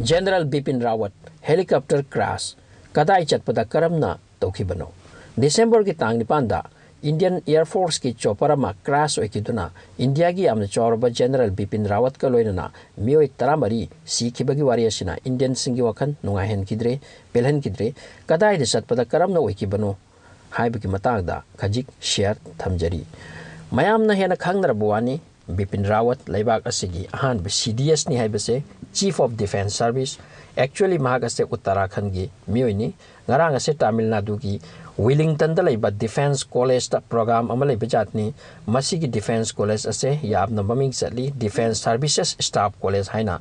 General Bipin Rawat helicopter crash kadai chatpada karamna tokibano. December ki tang nipanda Indian Air Force ki chopper ma crash oikiduna India gi amna chorba General Bipin Rawat ka loinana mioi taramari sikhibagi wari asina Indian singi wakan nungahen kidre pelhen kidre kadai de chatpada karamna oikibano haibagi matagda khajik share thamjari mayamna hena khangra buwani Bipin Rawat laibak asigi ahan CDS ni haibase Chief of Defence Service actually mahagase Uttarakhand gi mioi ngarang ase Tamil Nadu gi Wellington da laiba Defence College ta program ama laiba jatni masigi Defence College ase yabna maming chatli Defence Services Staff College haina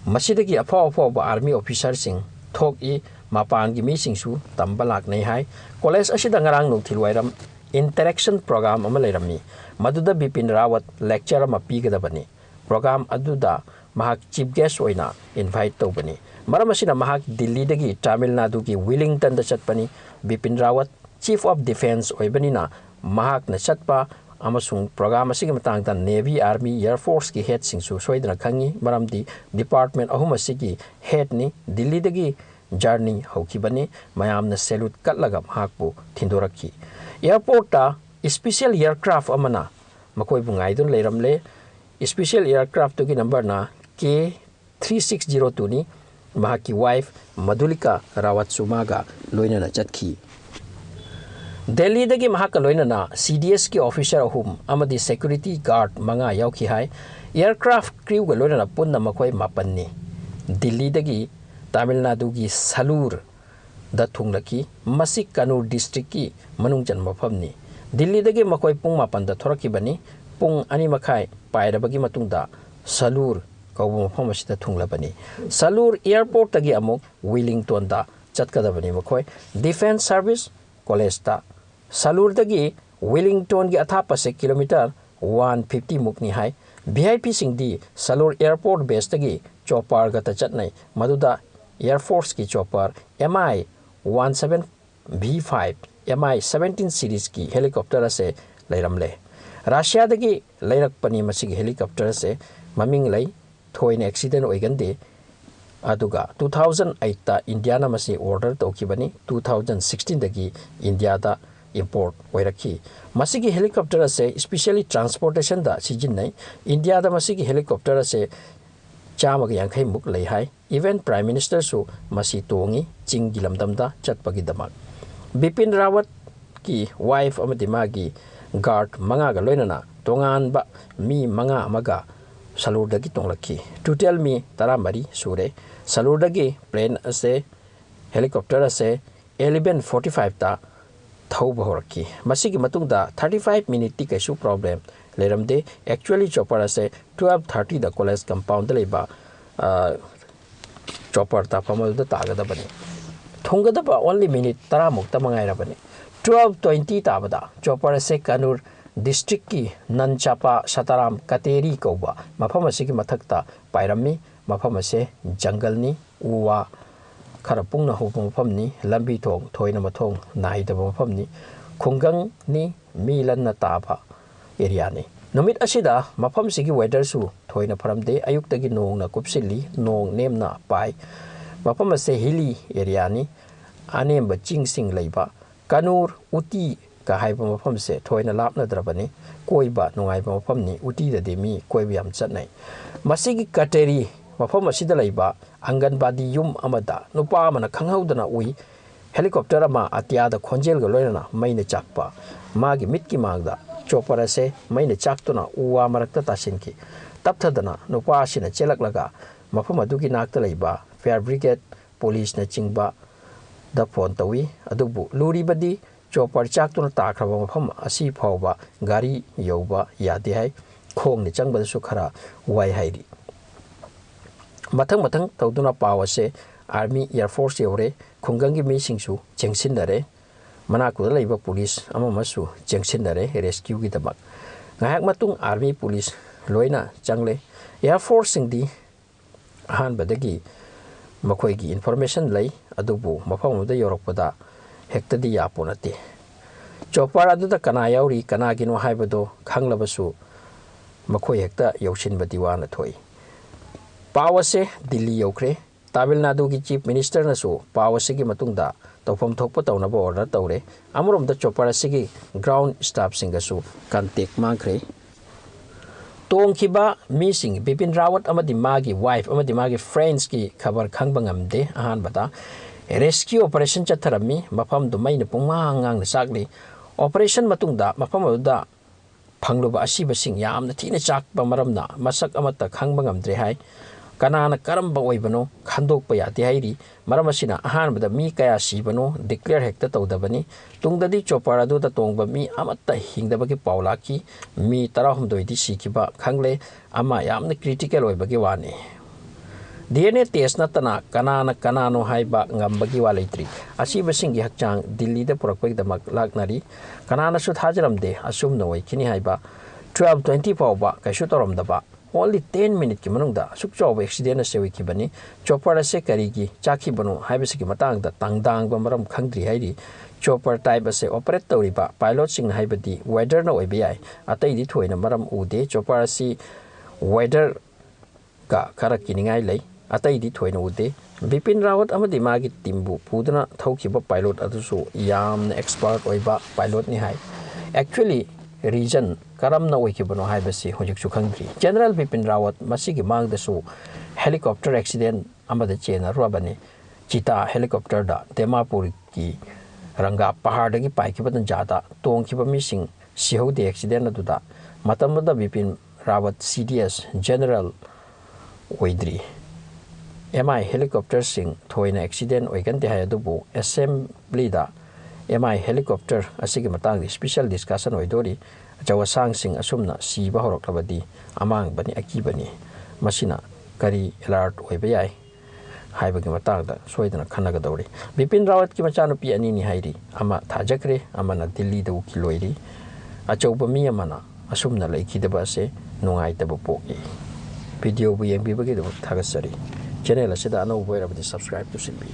masidagi afaw ba army officer sing thok I mapan gi mi singsu tambalak nei hai college asida ngarang nungthil wairam interaction program ama lairami maduda Bipin Rawat lecture ama pigadabani program aduda mahak chief guest oina invite tobani maram asina mahak Delhi dagi Tamil Nadu gi Wellington da chatpani Bipin Rawat Chief of Defence oibanina mahak na chatpa amasung program asigi matangda Navy Army Air Force ki head singsu soidana khangi maramdi department ahum asigi head ni Delhi dagi journey hokibani mayamna salute katlaga mahakbu thindoraki airport ta special aircraft amana makoi bungai dun leiramle special aircraft to ki number na K3602 ni mahaki wife Madhulika Rawat Sumaga loina na chatki Delhi dagi mahaka loina na CDS ki officer ahum amadi security guard manga yauki hai aircraft crew ga loina na punna makoi mapanni Delhi dagi Tamil Nadu gi Salur da thunglaki masik Kannur district ki manungjan mafamni Delhi dagi makoi pung mapan da thoraki bani pung ani makhai pairabagi matungda Salur kaubu mafam asida thunglabani Salur airport tagi amuk Wellington da chatkadabani makoi Defence Service College ta Salur dagi Wellington gi athapa se kilometer 150 mukni hai VIP sing di Salur airport base tagi chopper ga ta chatnai maduda Air Force ki chopper MI 17 V5 MI 17 series ki helicopter ase lairamle Russia dagi lairak pani masigi helicopter ase maming lai thoine accident oigande aduga 2008 ta India na masi order tokibani 2016 dagi India da import oiraki masigi helicopter ase especially transportation da sijinai India da masigi helicopter ase chama ga yankhai muk lei hai even prime minister su masi tongi chingi lamdamda chatpagi damak Bipin Rawat ki wife amadi magi guard manga ga loinana tongan ba mi manga amaga Salur dagi tonglaki to tell me taramari sure Salur dagi plane ase helicopter ase 11:45 ta thauba horaki masigi matungda 35 minute ti kaisu problem leramde actually chopper ase 12:30 da college compound leba chopper ta pamal da tagada bani thongada ba only minute tara mukta mangai ra bani 12:20 ta bada chopper ase Kannur district ki Nanchapa Sataram Kateri kauba mafam asigi mathakta pairami mafam ase jungle ni uwa kharapung na hopung mafam ni lambi thong thoina mathong naida mafam ni khungang ni milan na taba area ni numit asida mafam sigi weather su thoina pharamde ayuk tagi nong na kupsili nong nem na pai mafam ase hilly area ni anem ba chingsing leiba Kannur Uti ka haiba mafam se thoina lapna drabani koiba nungai ba mafam ni Uti da demi koiba yam chatnai masigi Kateri mafam asida leiba Anganbadi yum amada nupa mana khanghaudana ui helicopter ama atia da khonjel ga loina maina chakpa magi mitki magda chopper ase maina chaktuna uwa marakta tasinki tapthadana nupa asina chelaklaga mafam adugi nakta leiba fire brigade police na chingba da phone tawi adubu luribadi chopper chaktuna takraba mafam asi phawba gari yoba yade hai khong ni changba su khara wai hairi mathang tawduna pawase Army Air Force yore khungangi mi singsu chengsinare manaku laiba police amamasu chengsinare rescue gi damak ngayak matung Army police loina changle Air Force singdi han badagi makhoi gi information lay adubu mafam da yorokpada hekta di yaponate chopper aduda kana yauri kana gino haibado khanglabasu makhoi hekta yoshin badiwana thoi पाव असे दिल्ली यौख्रे तमिलनाडु की chief minister नसु पाव असे की मतुंगदा तौफम थोप तौनब order तौरे अमरोम द चॉपर असे की ग्राउंड स्टाफ सिंगसु कांटेक्ट मांखरे तोंखिबा मीसिंग बिपिन रावत अमदि मागी वाइफ अमदि मागी फ्रेंड्स की खबर खंगबंगमदे अहान बता रेस्क्यू ऑपरेशन चथरमी मफम दु मैन पुंगांगांग सागली ऑपरेशन मतुंगदा मफम अदुदा फंगलुबा असिबसिंग यामना थीना चाकबा मरमना मसक अमता खंगबंगमद्रे हाय कनाना करम्बा ओइबनो खंदोकपा याते हाइरी मरम असिना अहानबदा मी कया सिबनो डिक्लेयर हेक्ता तौदबनी तुंगददी चोपर अदुदा तोंगबा मी अमत्ता हिंगदबगी पावलाकी मी 13 दी सिखिबा खंगले अमा यामना क्रिटिकल ओइबगी वानी DNA टेस्ट नतना कनाना कनानो हाइबा ngambagi wa leitri asibasing gi hakchang Delhi da purakpagi da laknari kanana su thajaramde asum noi kini haiba 12:20 pawba kaisu torom da ba only 10 minute ki manungda sukcho accident na sewi ki bani chopper se kari gi chakhi banu haibasi ki matang da tangdang ba maram khangdri hairi chopper type se operate tori ba pilot sing haibadi weather na oibi ai atai di thoina maram ude chopper si weather ka khara kiningai lei अतई दी थोइन उदे बिपिन रावत अमदि मागी टीमबु पुदना थौखिबा pilot अदुसु याम एक्सपर्ट ओइबा पायलट नि हाय एक्चुअली रीजन करमना ओइखिबनो हायबसी होजिकसु खंग्री जनरल बिपिन रावत मसिगी मांगदसु हेलीकॉप्टर एक्सीडेंट अमदे चेना रुबने चिता हेलीकॉप्टर दा देमापुर की रंगा पहाड़ दगी पाइखिबन जादा तोंखिबा मिसिंग सिहौदे एक्सीडेंट अदुदा मतमदा बिपिन रावत सीडीएस जनरल ओइद्री MI helicopter sing thoina accident oigante hay adubu assembly da MI helicopter asigi matang di special discussion oidori jawa sang sing asumna siba horok labadi amang bani akibani masina kari alert oiba yai haibagi matang da soidana khanaga dawri Bipin Rawat ki machanu pi ani ni hairi ama thajakre amana Delhi da ukiloiri achauba mi amana asumna laikidaba se nungai taba poki video bu yengbi bagi da thagasari channel asida anau boira badi subscribe to simbi